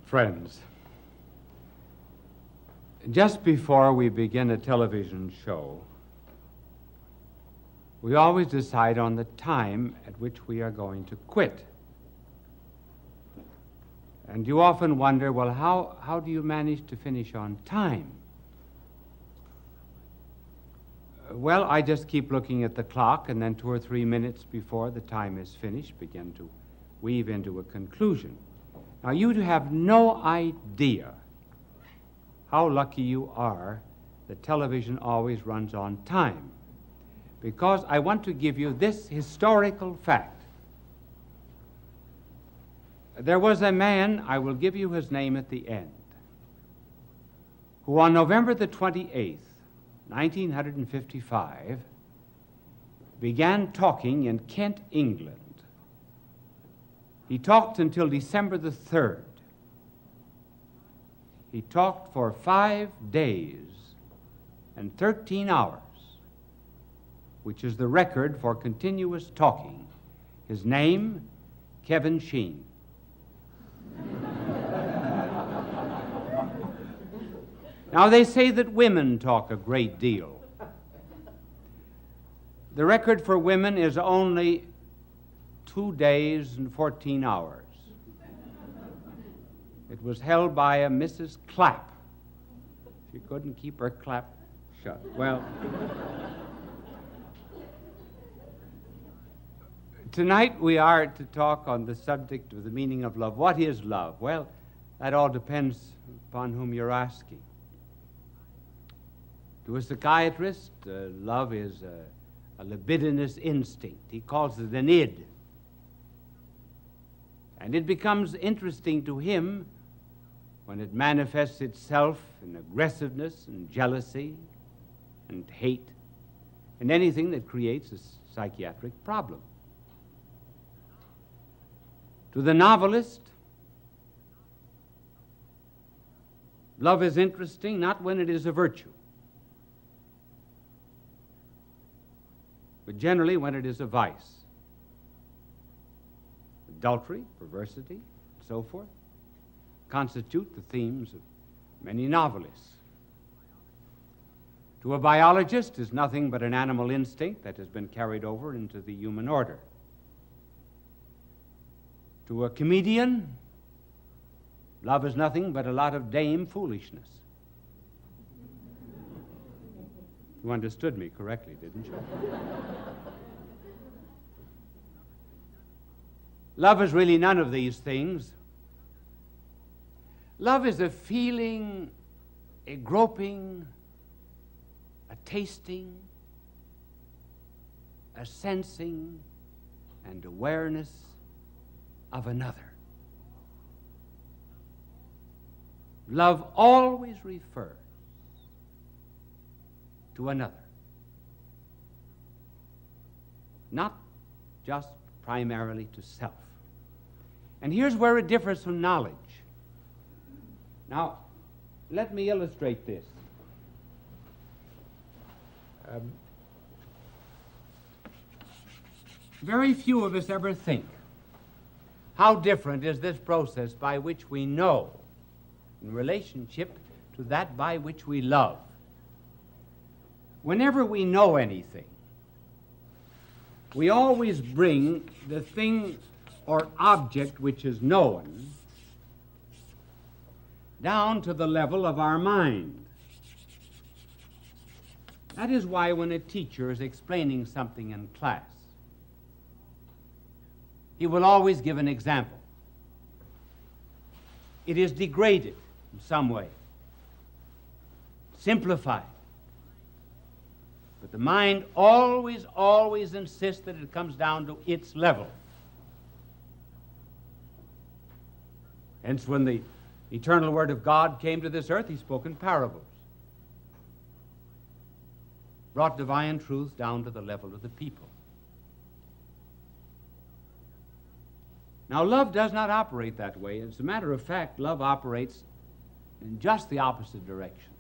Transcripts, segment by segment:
Friends, just before we begin a television show, we always decide on the time at which we are going to quit. And you often wonder, well, how do you manage to finish on time? Well, I just keep looking at the clock, and then 2 or 3 minutes before the time is finished, begin to weave into a conclusion. Now, you have no idea how lucky you are that television always runs on time, because I want to give you this historical fact. There was a man, I will give you his name at the end, who on November the 28th, 1955, began talking in Kent, England. He talked until December the 3rd. He talked for 5 days and 13 hours, which is the record for continuous talking. His name, Kevin Sheen. Now, they say that women talk a great deal. The record for women is only 2 days and 14 hours. It was held by a Mrs. Clapp. She couldn't keep her clap shut. Well, tonight we are to talk on the subject of the meaning of love. What is love? Well, that all depends upon whom you're asking. To a psychiatrist, love is a libidinous instinct. He calls it an id. And it becomes interesting to him when it manifests itself in aggressiveness and jealousy and hate and anything that creates a psychiatric problem. To the novelist, love is interesting not when it is a virtue, but generally when it is a vice. Adultery, perversity, and so forth constitute the themes of many novelists. To a biologist, is nothing but an animal instinct that has been carried over into the human order. To a comedian, love is nothing but a lot of dame foolishness. You understood me correctly, didn't you? Love is really none of these things. Love is a feeling, a groping, a tasting, a sensing, and awareness of another. Love always refers to another, not just primarily to self. And here's where it differs from knowledge. Now, let me illustrate this. Very few of us ever think, how different is this process by which we know in relationship to that by which we love? Whenever we know anything, we always bring the thing or object which is known down to the level of our mind. That is why when a teacher is explaining something in class, he will always give an example. It is degraded in some way, simplified. But the mind always insists that it comes down to its level. Hence, when the eternal Word of God came to this earth, he spoke in parables, brought divine truths down to the level of the people. Now, love does not operate that way. As a matter of fact, love operates in just the opposite direction.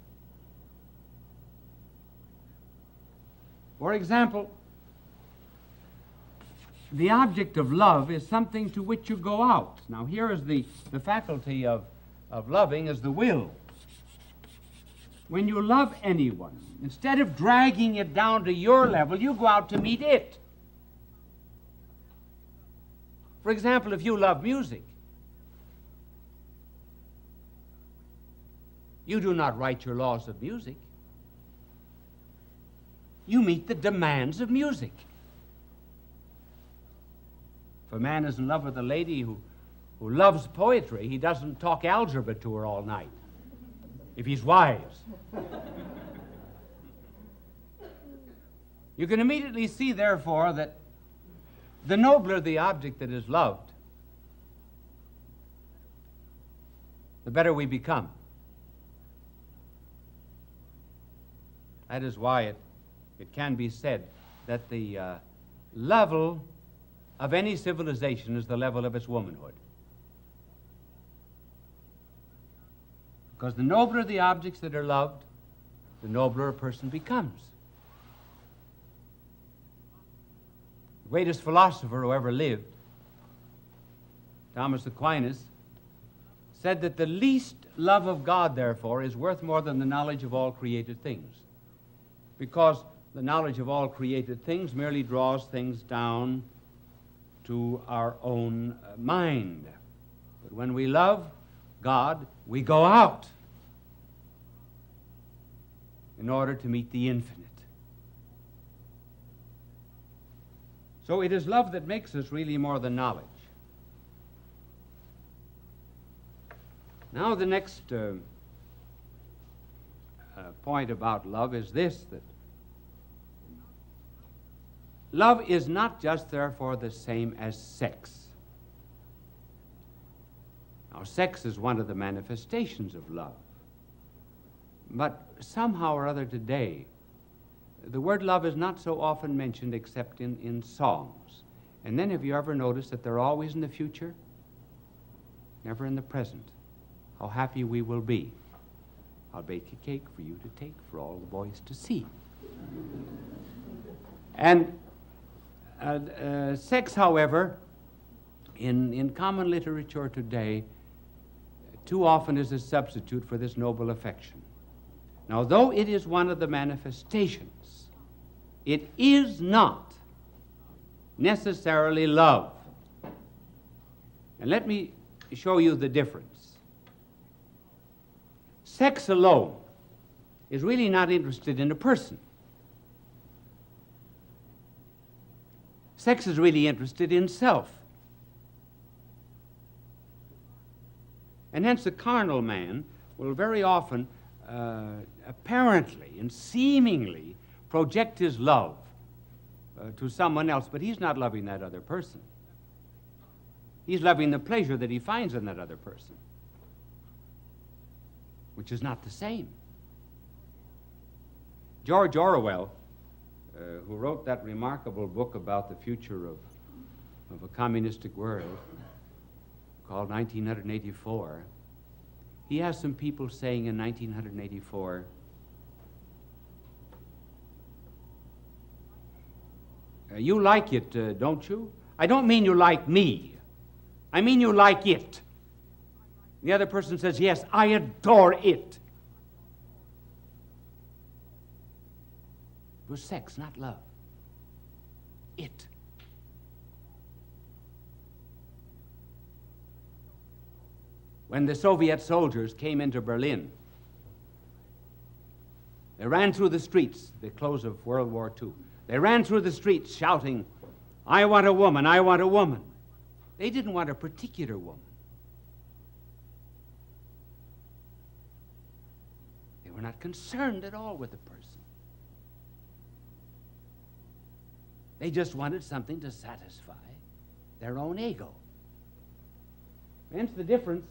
For example, the object of love is something to which you go out. Now, here is the faculty of of loving is the will. When you love anyone, instead of dragging it down to your level, you go out to meet it. For example, if you love music, you do not write your laws of music. You meet the demands of music. If a man is in love with a lady who loves poetry, he doesn't talk algebra to her all night, if he's wise. You can immediately see, therefore, that the nobler the object that is loved, the better we become. That is why it can be said that the level of any civilization is the level of its womanhood. Because the nobler the objects that are loved, the nobler a person becomes. The greatest philosopher who ever lived, Thomas Aquinas, said that the least love of God, therefore, is worth more than the knowledge of all created things. Because the knowledge of all created things merely draws things down to our own mind. But when we love God, we go out in order to meet the infinite. So it is love that makes us really more than knowledge. Now the next point about love is this, that love is not just therefore the same as sex. Now, sex is one of the manifestations of love. But somehow or other today, the word love is not so often mentioned except in songs. And then have you ever noticed that they're always in the future? Never in the present. How happy we will be. I'll bake a cake for you to take for all the boys to see. And sex, however, in common literature today, too often is a substitute for this noble affection. Now, though it is one of the manifestations, it is not necessarily love. And let me show you the difference. Sex alone is really not interested in a person. Sex is really interested in self. And hence the carnal man will very often apparently and seemingly project his love to someone else, but he's not loving that other person. He's loving the pleasure that he finds in that other person, which is not the same. George Orwell, who wrote that remarkable book about the future of a communistic world called 1984, he has some people saying in 1984, you like it, don't you? I don't mean you like me. I mean you like it. The other person says, yes, I adore it. It was sex, not love. It. When the Soviet soldiers came into Berlin, they ran through the streets, the close of World War II. They ran through the streets shouting, I want a woman, I want a woman. They didn't want a particular woman. They were not concerned at all with the person. They just wanted something to satisfy their own ego. Hence the difference.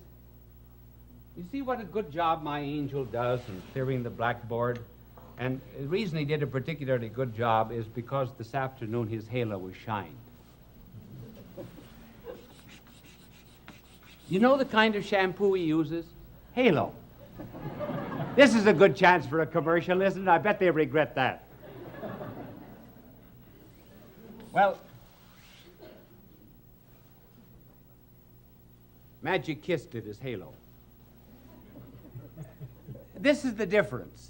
You see what a good job my angel does in clearing the blackboard? And the reason he did a particularly good job is because this afternoon his halo was shined. You know the kind of shampoo he uses? Halo. This is a good chance for a commercial, isn't it? I bet they regret that. Well, Magic Kiss did his halo. this is the difference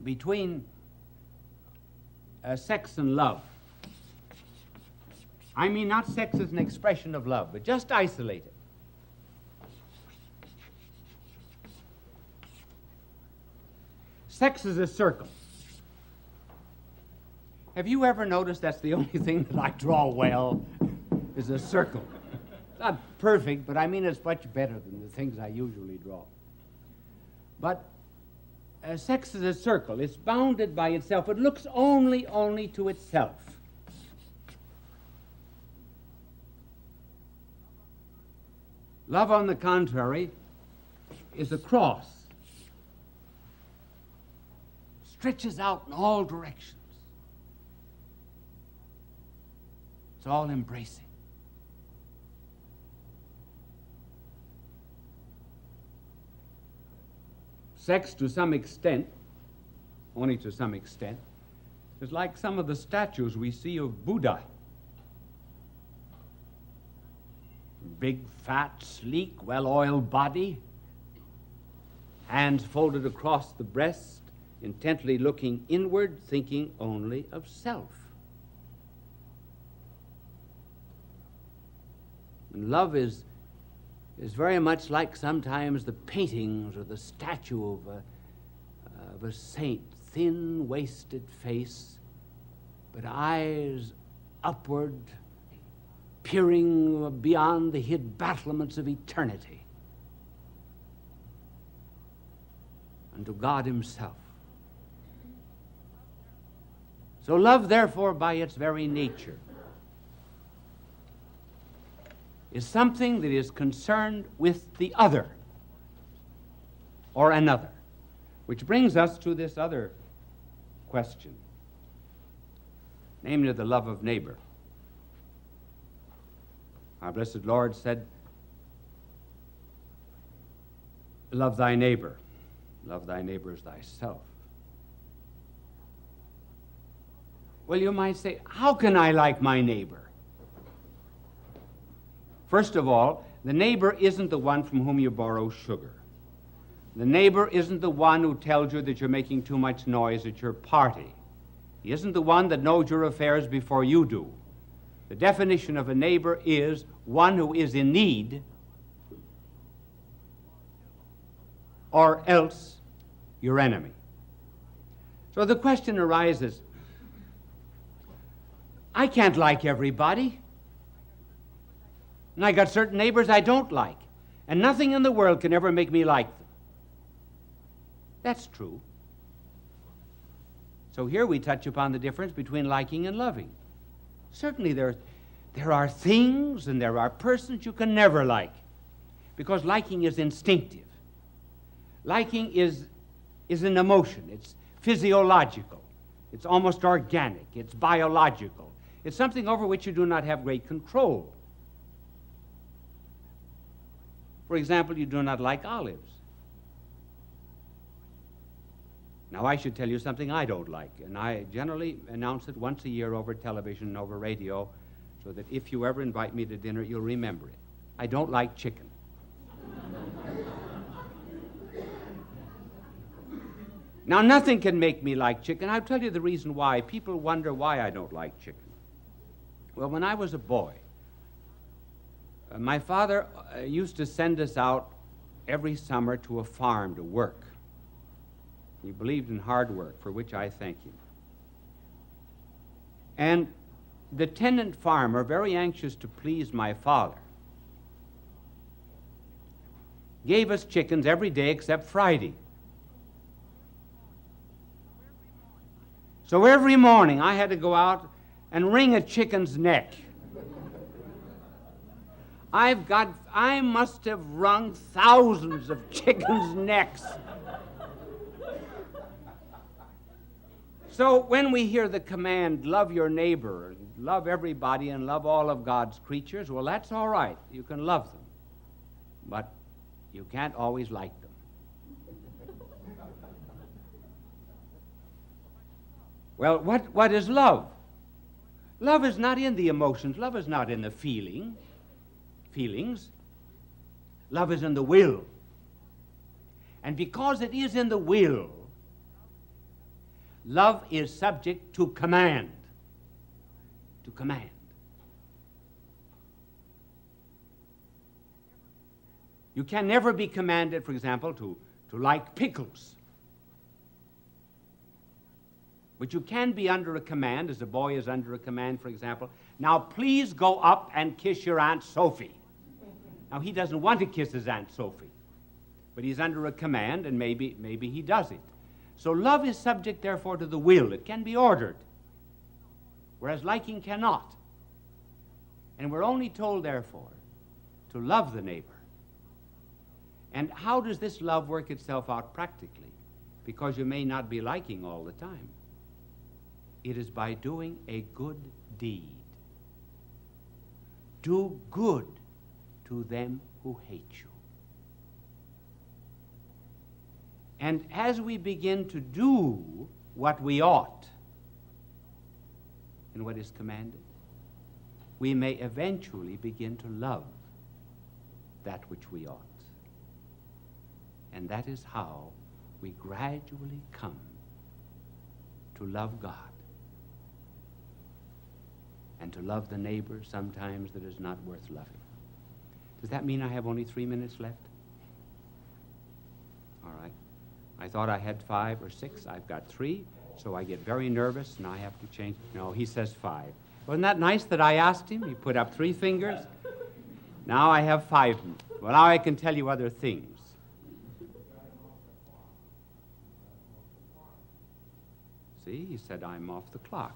between sex and love. I mean, not sex as an expression of love, but just isolate it. Sex is a circle. Have you ever noticed that's the only thing that I draw well, is a circle? It's not perfect, but I mean it's much better than the things I usually draw. But sex is a circle. It's bounded by itself. It looks only to itself. Love, on the contrary, is a cross. Stretches out in all directions. It's all embracing. Sex, to some extent, only to some extent, is like some of the statues we see of Buddha. Big, fat, sleek, well-oiled body, hands folded across the breast, intently looking inward, thinking only of self. And love is very much like sometimes the paintings or the statue of a saint, thin-waisted face, but eyes upward, peering beyond the hid battlements of eternity unto God himself. So love, therefore, by its very nature, is something that is concerned with the other or another, which brings us to this other question, namely the love of neighbor. Our blessed Lord said, love thy neighbor as thyself. Well, you might say, how can I like my neighbor? First of all, the neighbor isn't the one from whom you borrow sugar. The neighbor isn't the one who tells you that you're making too much noise at your party. He isn't the one that knows your affairs before you do. The definition of a neighbor is one who is in need, or else your enemy. So the question arises, I can't like everybody. And I got certain neighbors I don't like. And nothing in the world can ever make me like them. That's true. So here we touch upon the difference between liking and loving. Certainly there are things and there are persons you can never like, because liking is instinctive. Liking is an emotion. It's physiological. It's almost organic. It's biological. It's something over which you do not have great control. For example, you do not like olives. Now, I should tell you something I don't like, and I generally announce it once a year over television and over radio, so that if you ever invite me to dinner, you'll remember it. I don't like chicken. Now, nothing can make me like chicken. I'll tell you the reason why. People wonder why I don't like chicken. Well, when I was a boy, my father used to send us out every summer to a farm to work. He believed in hard work, for which I thank him. And the tenant farmer, very anxious to please my father, gave us chickens every day except Friday. So every morning I had to go out and wring a chicken's neck. I must have wrung thousands of chickens' necks. So when we hear the command, love your neighbor, and love everybody, and love all of God's creatures, well, that's all right. You can love them. But you can't always like them. Well, what is love? Love is not in the emotions. Love is not in the feelings. Love is in the will. And because it is in the will, love is subject to command. To command. You can never be commanded, for example, to like pickles. But you can be under a command, as a boy is under a command, for example. Now, please go up and kiss your Aunt Sophie. Now, he doesn't want to kiss his Aunt Sophie, but he's under a command, and maybe he does it. So love is subject, therefore, to the will. It can be ordered, whereas liking cannot. And we're only told, therefore, to love the neighbor. And how does this love work itself out practically? Because you may not be liking all the time. It is by doing a good deed. Do good to them who hate you. And as we begin to do what we ought and what is commanded, we may eventually begin to love that which we ought. And that is how we gradually come to love God and to love the neighbor sometimes that is not worth loving. Does that mean I have only 3 minutes left? All right. I thought I had 5 or 6. I've got 3, so I get very nervous, and I have to change. No, he says 5. Wasn't that nice that I asked him? He put up 3 fingers. Now I have 5. Well, now I can tell you other things. See, he said I'm off the clock.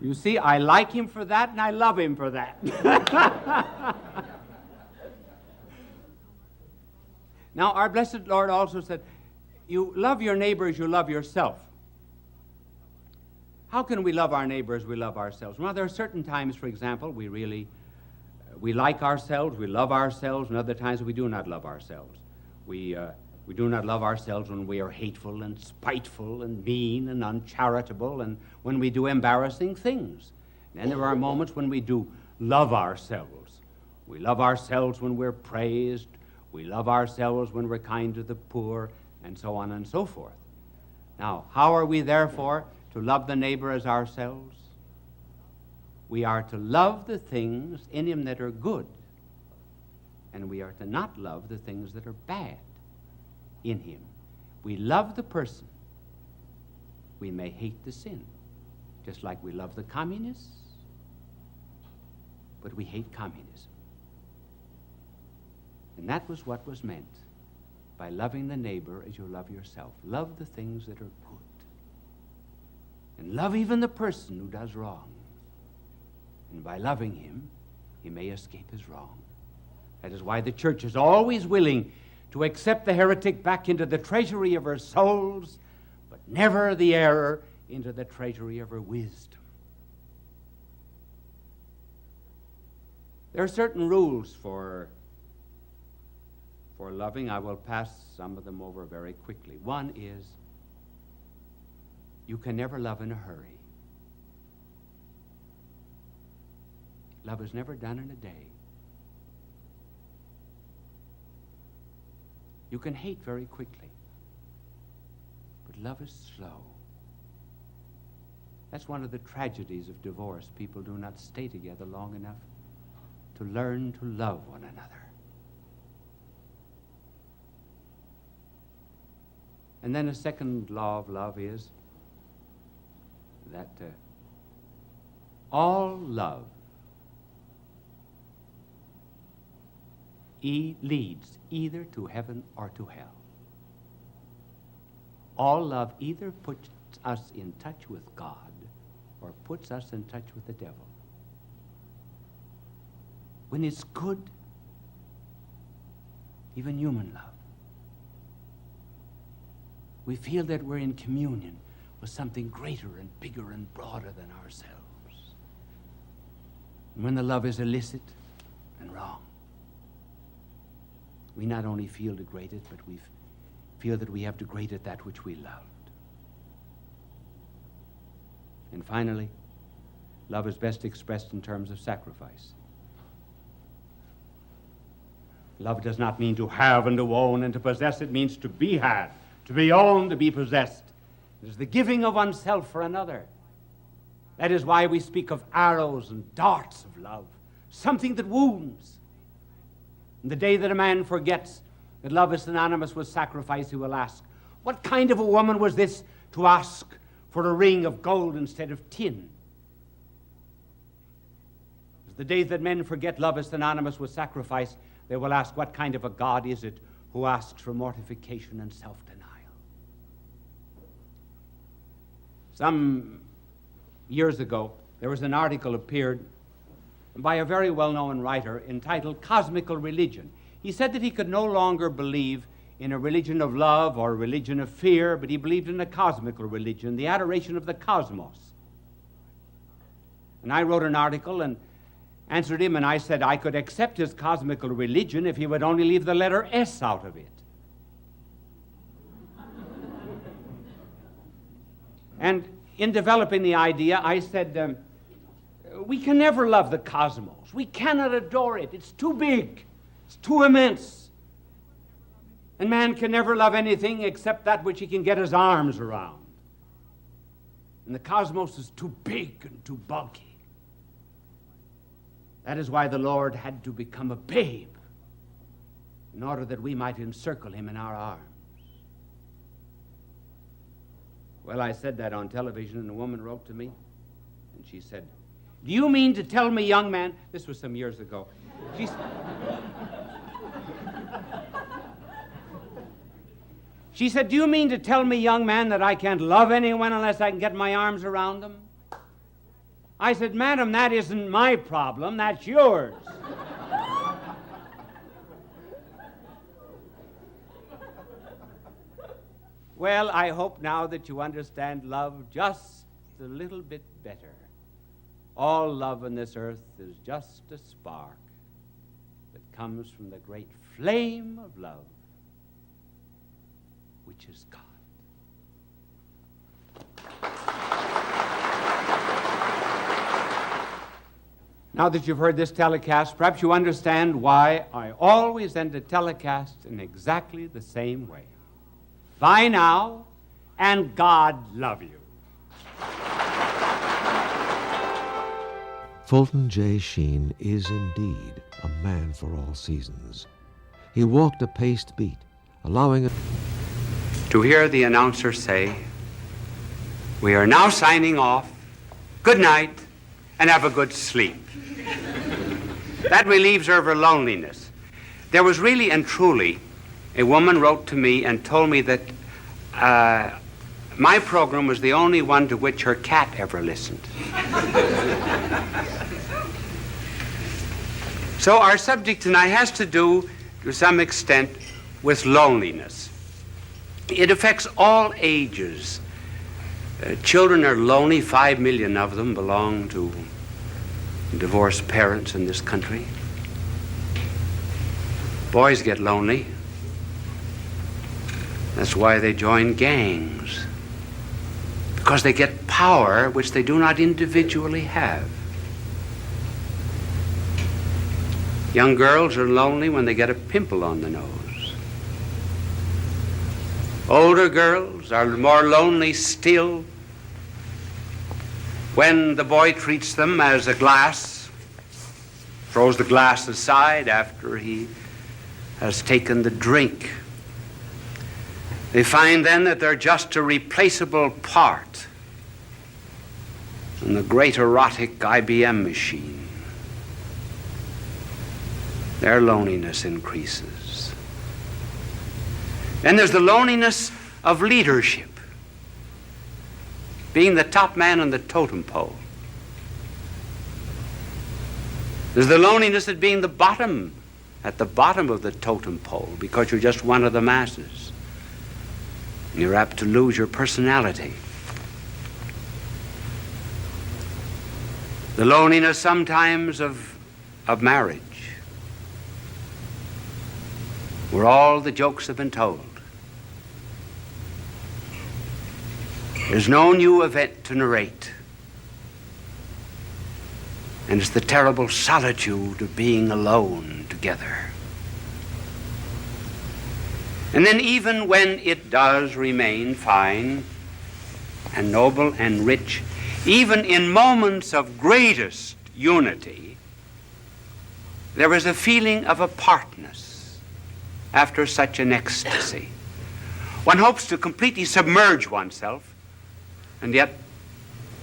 You see, I like him for that, and I love him for that. Now, our blessed Lord also said, you love your neighbor as you love yourself. How can we love our neighbor as we love ourselves? Well, there are certain times, for example, we like ourselves, we love ourselves, and other times we do not love ourselves. We do not love ourselves when we are hateful and spiteful and mean and uncharitable and when we do embarrassing things. And then there are moments when we do love ourselves. We love ourselves when we're praised. We love ourselves when we're kind to the poor, and so on and so forth. Now, how are we, therefore, to love the neighbor as ourselves? We are to love the things in him that are good, and we are to not love the things that are bad in him. We love the person. We may hate the sin, just like we love the communists, but we hate communism. And that was what was meant by loving the neighbor as you love yourself. Love the things that are good. And love even the person who does wrong. And by loving him, he may escape his wrong. That is why the church is always willing to accept the heretic back into the treasury of her souls, but never the error into the treasury of her wisdom. There are certain rules for loving. I will pass some of them over very quickly. One is, you can never love in a hurry. Love is never done in a day. You can hate very quickly, but love is slow. That's one of the tragedies of divorce. People do not stay together long enough to learn to love one another. And then a second law of love is that all love leads either to heaven or to hell. All love either puts us in touch with God or puts us in touch with the devil. When it's good, even human love, we feel that we're in communion with something greater and bigger and broader than ourselves. And when the love is illicit and wrong, we not only feel degraded, but feel that we have degraded that which we loved. And finally, love is best expressed in terms of sacrifice. Love does not mean to have and to own and to possess. It means to be had, to be owned, to be possessed. It is the giving of oneself for another. That is why we speak of arrows and darts of love, something that wounds. And the day that a man forgets that love is synonymous with sacrifice, he will ask, what kind of a woman was this to ask for a ring of gold instead of tin? The day that men forget love is synonymous with sacrifice, they will ask, what kind of a God is it who asks for mortification and self-denial? Some years ago, there was an article appeared by a very well-known writer entitled Cosmical Religion. He said that he could no longer believe in a religion of love or a religion of fear, but he believed in a cosmical religion, the adoration of the cosmos. And I wrote an article and answered him, and I said I could accept his cosmical religion if he would only leave the letter S out of it. And in developing the idea, I said, we can never love the cosmos. We cannot adore it. It's too big. It's too immense. And man can never love anything except that which he can get his arms around. And the cosmos is too big and too bulky. That is why the Lord had to become a babe in order that we might encircle him in our arms. Well, I said that on television, and a woman wrote to me, and she said, do you mean to tell me, young man, this was some years ago, she said, do you mean to tell me, young man, that I can't love anyone unless I can get my arms around them? I said, madam, that isn't my problem, that's yours. Well, I hope now that you understand love just a little bit better. All love on this earth is just a spark that comes from the great flame of love, which is God. Now that you've heard this telecast, perhaps you understand why I always end a telecast in exactly the same way. Bye now, and God love you. Fulton J.Sheen is indeed a man for all seasons. He walked a paced beat, allowing to hear the announcer say, we are now signing off. Good night, and have a good sleep. That relieves her of her loneliness. There was really and truly, a woman wrote to me and told me that my program was the only one to which her cat ever listened. So our subject tonight has to do, to some extent, with loneliness. It affects all ages. Children are lonely. 5 million of them belong to divorced parents in this country. Boys get lonely. That's why they join gangs, because they get power which they do not individually have. Young girls are lonely when they get a pimple on the nose. Older girls are more lonely still when the boy treats them as a glass, throws the glass aside after he has taken the drink. They find then that they're just a replaceable part in the great erotic IBM machine. Their loneliness increases. Then there's the loneliness of leadership, being the top man on the totem pole. There's the loneliness of being at the bottom of the totem pole, because you're just one of the masses. You're apt to lose your personality. The loneliness sometimes of marriage, where all the jokes have been told. There's no new event to narrate. And it's the terrible solitude of being alone together. And then even when it does remain fine and noble and rich, even in moments of greatest unity, there is a feeling of apartness after such an ecstasy. One hopes to completely submerge oneself, and yet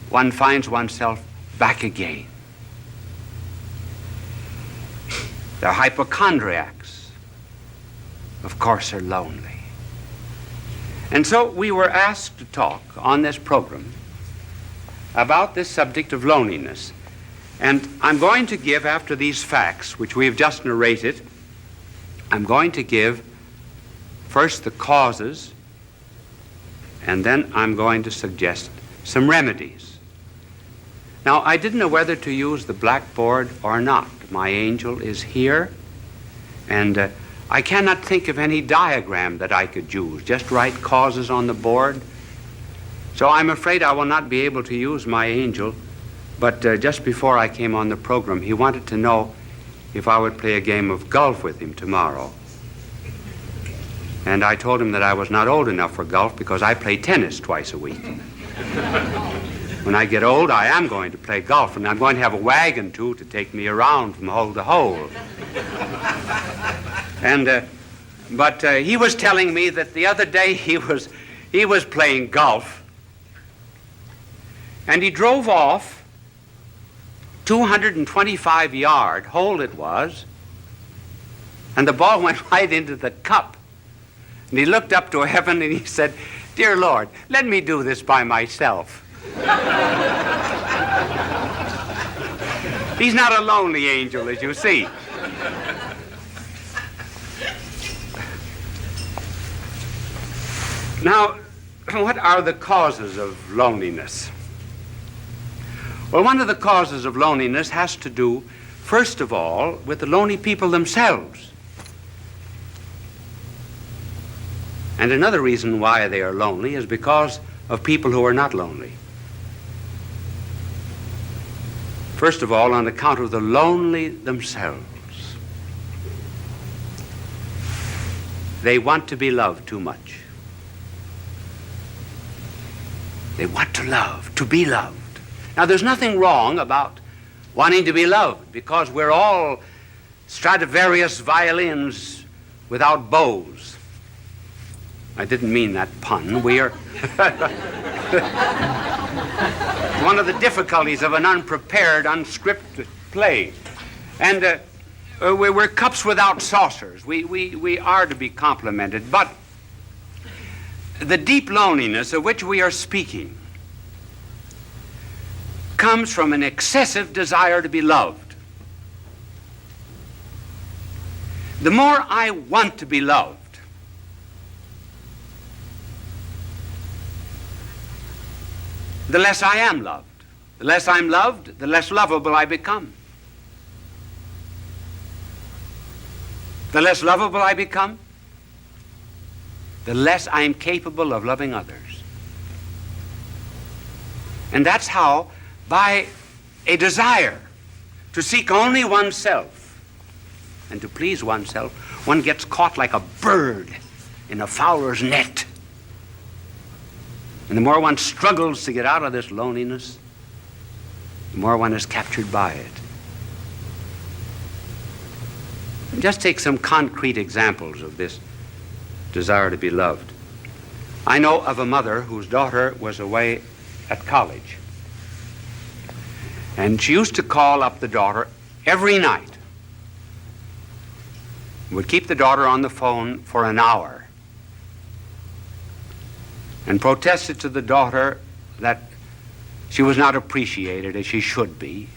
one finds oneself back again. The hypochondriacs, of course, are lonely. And so we were asked to talk on this program about this subject of loneliness. And I'm going to give, after these facts, which we have just narrated, I'm going to give first the causes, and then I'm going to suggest some remedies. Now, I didn't know whether to use the blackboard or not. My angel is here, and I cannot think of any diagram that I could use. Just write causes on the board. So I'm afraid I will not be able to use my angel, but just before I came on the program, he wanted to know if I would play a game of golf with him tomorrow. And I told him that I was not old enough for golf because I play tennis twice a week. When I get old, I am going to play golf, and I'm going to have a wagon, too, to take me around from hole to hole. And, but he was telling me that the other day he was playing golf, and he drove off 225-yard hole it was, and the ball went right into the cup. And he looked up to heaven and he said, "Dear Lord, let me do this by myself." He's not a lonely angel, as you see. Now, what are the causes of loneliness? Well, one of the causes of loneliness has to do, first of all, with the lonely people themselves. And another reason why they are lonely is because of people who are not lonely. First of all, on account of the lonely themselves. They want to be loved too much. They want to love, to be loved. Now, there's nothing wrong about wanting to be loved, because we're all Stradivarius violins without bows. I didn't mean that pun. We are one of the difficulties of an unprepared, unscripted play. And we're cups without saucers. We are to be complimented. But the deep loneliness of which we are speaking comes from an excessive desire to be loved. The more I want to be loved, the less I am loved. The less I'm loved, the less lovable I become. The less lovable I become, the less I am capable of loving others. And that's how, by a desire to seek only oneself and to please oneself, one gets caught like a bird in a fowler's net. And the more one struggles to get out of this loneliness, the more one is captured by it. Just take some concrete examples of this desire to be loved. I know of a mother whose daughter was away at college. And she used to call up the daughter every night. Would keep the daughter on the phone for an hour and protested to the daughter that she was not appreciated as she should be.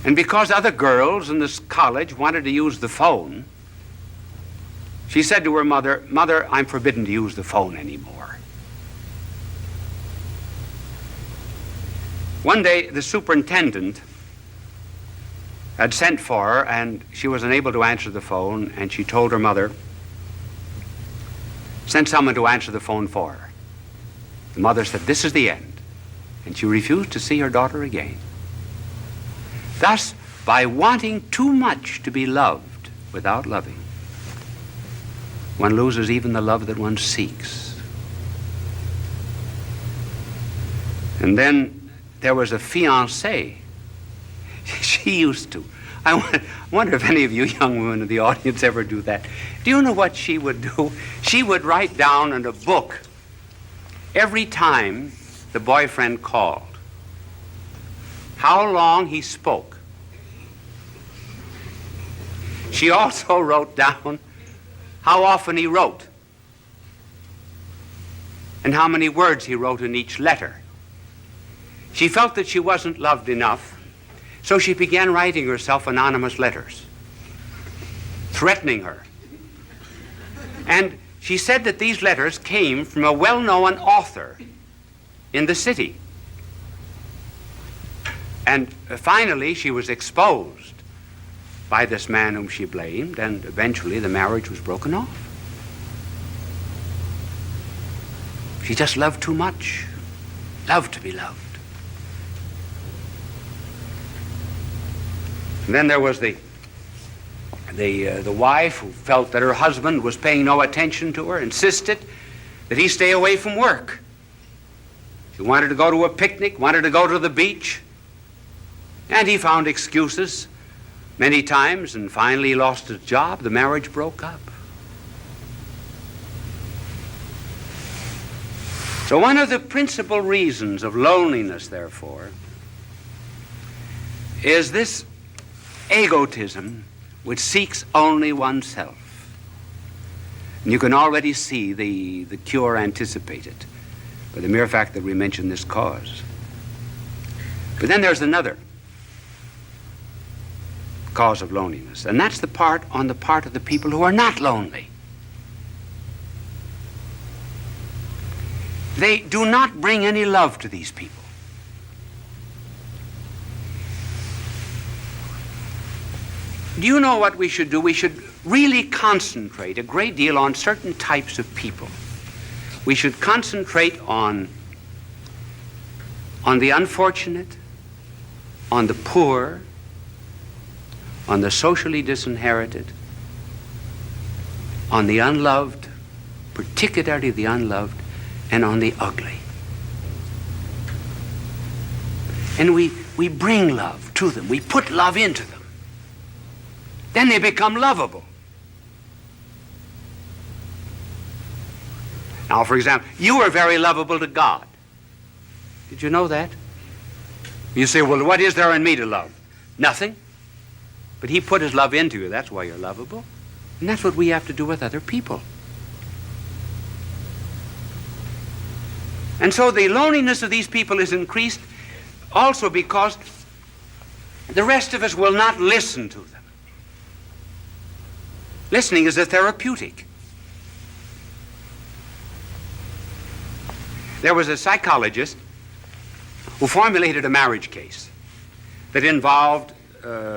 And because other girls in this college wanted to use the phone, she said to her mother, "Mother, I'm forbidden to use the phone anymore." One day, the superintendent had sent for her, and she was unable to answer the phone, and she told her mother, "Send someone to answer the phone for her." The mother said, "This is the end." And she refused to see her daughter again. Thus, by wanting too much to be loved without loving, one loses even the love that one seeks. And then there was a fiancée. She used to. I wonder if any of you young women in the audience ever do that. Do you know what she would do? She would write down in a book every time the boyfriend called how long he spoke. She also wrote down how often he wrote and how many words he wrote in each letter. She felt that she wasn't loved enough, so she began writing herself anonymous letters, threatening her. And she said that these letters came from a well-known author in the city. And finally, she was exposed by this man whom she blamed, and eventually the marriage was broken off. She just loved too much, loved to be loved. And then there was the wife who felt that her husband was paying no attention to her, insisted that he stay away from work. She wanted to go to a picnic, wanted to go to the beach, and he found excuses many times, and finally he lost his job. The marriage broke up. So one of the principal reasons of loneliness, therefore, is this egotism which seeks only oneself. And you can already see the cure anticipated by the mere fact that we mention this cause. But then there's another cause of loneliness, and that's on the part of the people who are not lonely. They do not bring any love to these people. Do you know what we should do? We should really concentrate a great deal on certain types of people. We should concentrate on the unfortunate, on the poor, on the socially disinherited, on the unloved, particularly the unloved, and on the ugly. And we bring love to them. We put love into them. Then they become lovable. Now, for example, you are very lovable to God. Did you know that? You say, well, what is there in me to love? Nothing. But he put his love into you. That's why you're lovable. And that's what we have to do with other people. And so the loneliness of these people is increased also because the rest of us will not listen to them. Listening is a therapeutic. There was a psychologist who formulated a marriage case that involved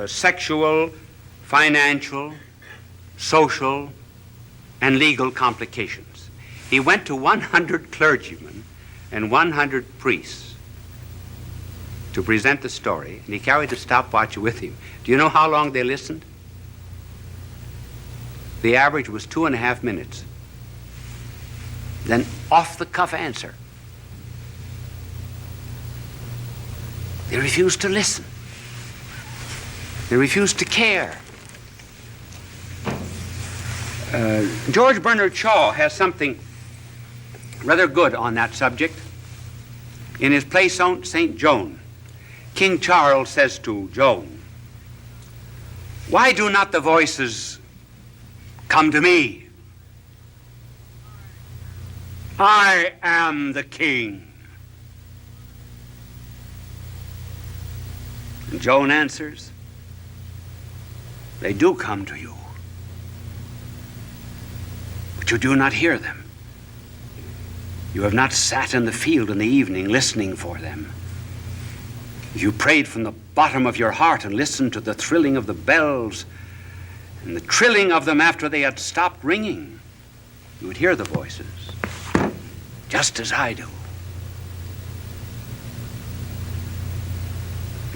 sexual, financial, social, and legal complications. He went to 100 clergymen and 100 priests to present the story, and he carried a stopwatch with him. Do you know how long they listened? The average was 2.5 minutes. Then off-the-cuff answer. They refused to listen. They refused to care. George Bernard Shaw has something rather good on that subject. In his play St. Joan, King Charles says to Joan, "Why do not the voices come to me? I am the king." And Joan answers, "They do come to you, but you do not hear them. You have not sat in the field in the evening listening for them. If you prayed from the bottom of your heart and listened to the thrilling of the bells and the trilling of them after they had stopped ringing, you would hear the voices, just as I do."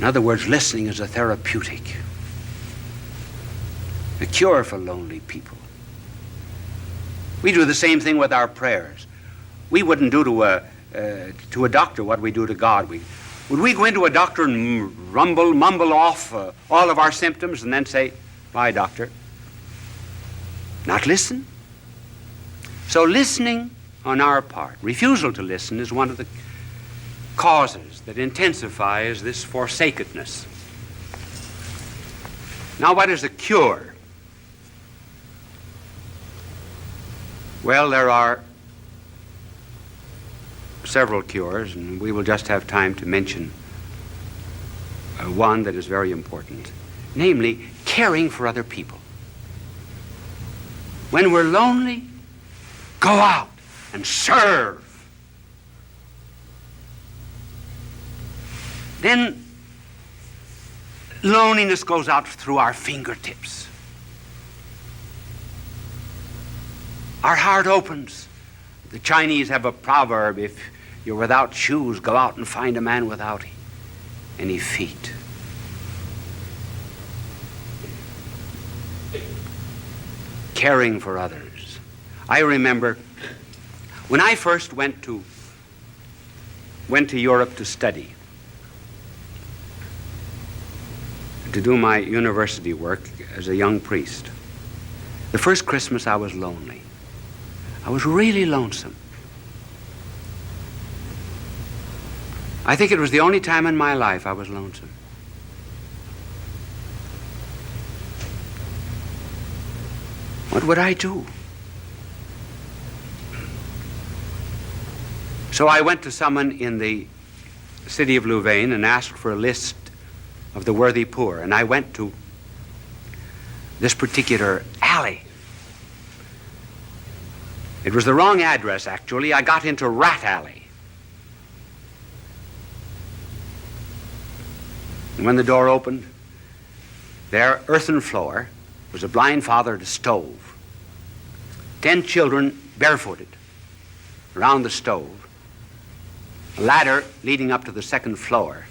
In other words, listening is a therapeutic, a cure for lonely people. We do the same thing with our prayers. We wouldn't do to a doctor what we do to God. Would we go into a doctor and mumble off all of our symptoms and then say, "Bye, doctor"? Not listen. So listening on our part, refusal to listen, is one of the causes that intensifies this forsakenness. Now, what is a cure? Well, there are several cures, and we will just have time to mention one that is very important, namely caring for other people. When we're lonely, go out and serve. Then loneliness goes out through our fingertips. Our heart opens. The Chinese have a proverb: if you're without shoes, go out and find a man without any feet. Caring for others. I remember when I first went to Europe to study, to do my university work as a young priest. The first Christmas I was lonely. I was really lonesome. I think it was the only time in my life I was lonesome. What would I do? So I went to someone in the city of Louvain and asked for a list of the worthy poor, and I went to this particular alley. It was the wrong address, actually. I got into Rat Alley. And when the door opened, there, earthen floor, was a blind father at a stove. 10 children barefooted around the stove. A ladder leading up to the second floor.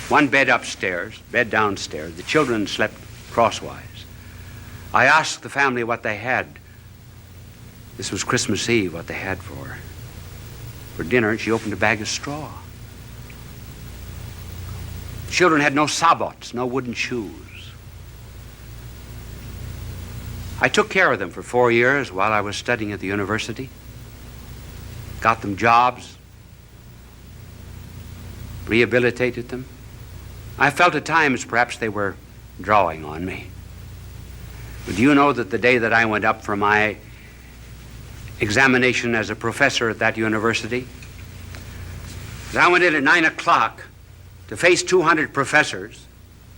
One bed upstairs, bed downstairs. The children slept crosswise. I asked the family what they had. This was Christmas Eve, what they had for dinner, and she opened a bag of straw. Children had no sabots, no wooden shoes. I took care of them for 4 years while I was studying at the university. Got them jobs, rehabilitated them. I felt at times perhaps they were drawing on me. But do you know that the day that I went up for my examination as a professor at that university, as I went in at 9 o'clock to face 200 professors,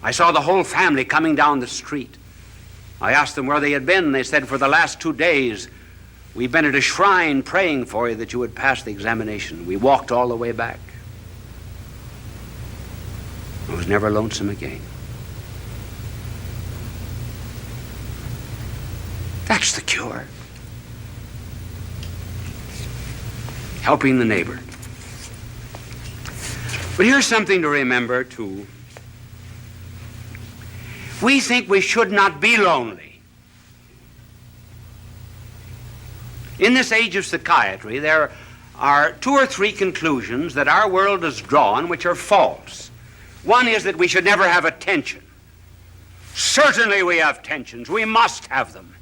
I saw the whole family coming down the street. I asked them where they had been, and they said, for the last 2 days, we've been at a shrine praying for you that you would pass the examination. We walked all the way back. I was never lonesome again. That's the cure. Helping the neighbor. But here's something to remember, too. We think we should not be lonely. In this age of psychiatry, there are 2 or 3 conclusions that our world has drawn which are false. One is that we should never have a tension. Certainly we have tensions. We must have them.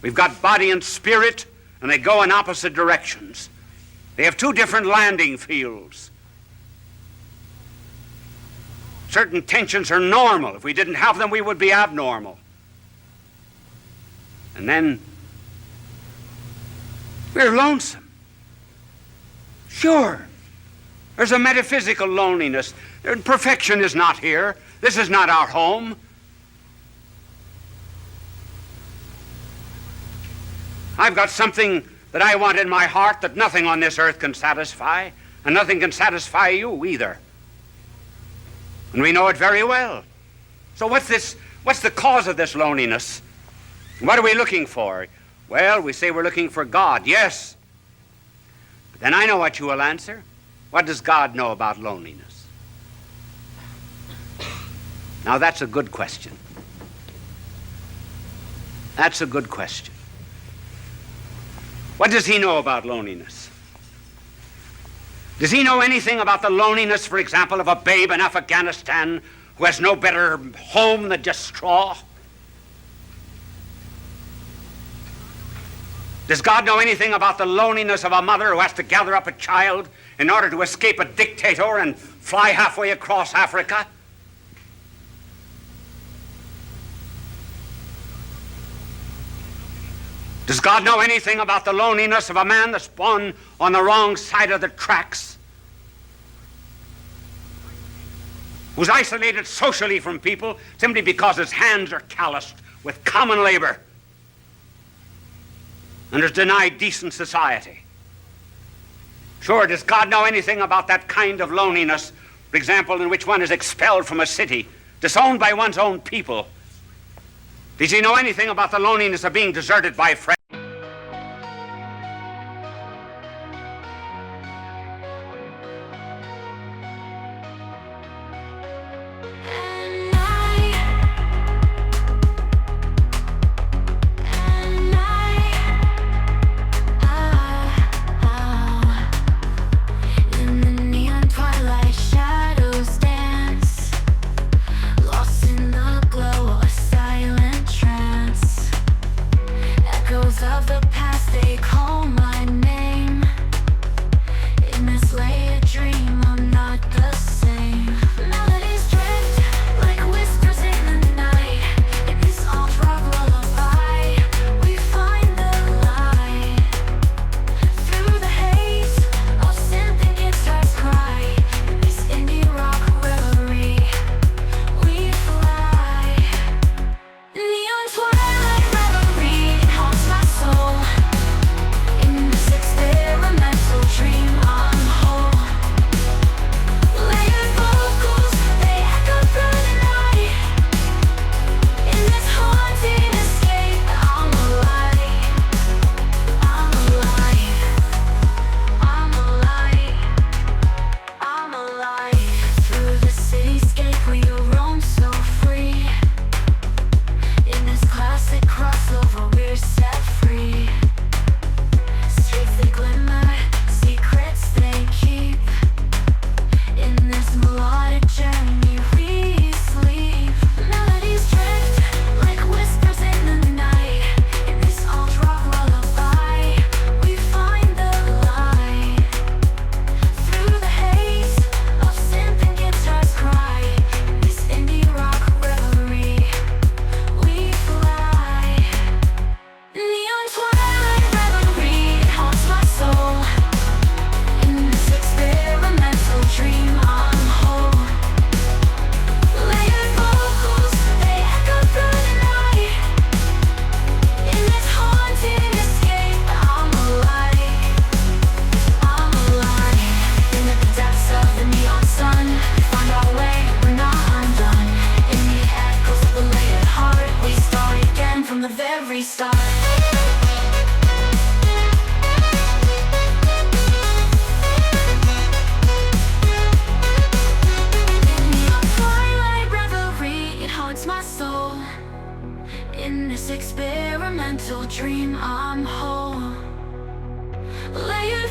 We've got body and spirit, and they go in opposite directions. They have 2 different landing fields. Certain tensions are normal. If we didn't have them, we would be abnormal. And then we're lonesome. Sure. There's a metaphysical loneliness. Perfection is not here. This is not our home. I've got something that I want in my heart that nothing on this earth can satisfy, and nothing can satisfy you either. And we know it very well. So what's the cause of this loneliness? What are we looking for? Well, we say we're looking for God, yes. But then I know what you will answer. What does God know about loneliness? Now, that's a good question. That's a good question. What does he know about loneliness? Does he know anything about the loneliness, for example, of a babe in Afghanistan who has no better home than just straw? Does God know anything about the loneliness of a mother who has to gather up a child in order to escape a dictator and fly halfway across Africa? Does God know anything about the loneliness of a man that's born on the wrong side of the tracks? Who's isolated socially from people simply because his hands are calloused with common labor and is denied decent society? Sure, does God know anything about that kind of loneliness, for example, in which one is expelled from a city, disowned by one's own people? Does he know anything about the loneliness of being deserted by friends? In this experimental dream, I'm whole. Lay it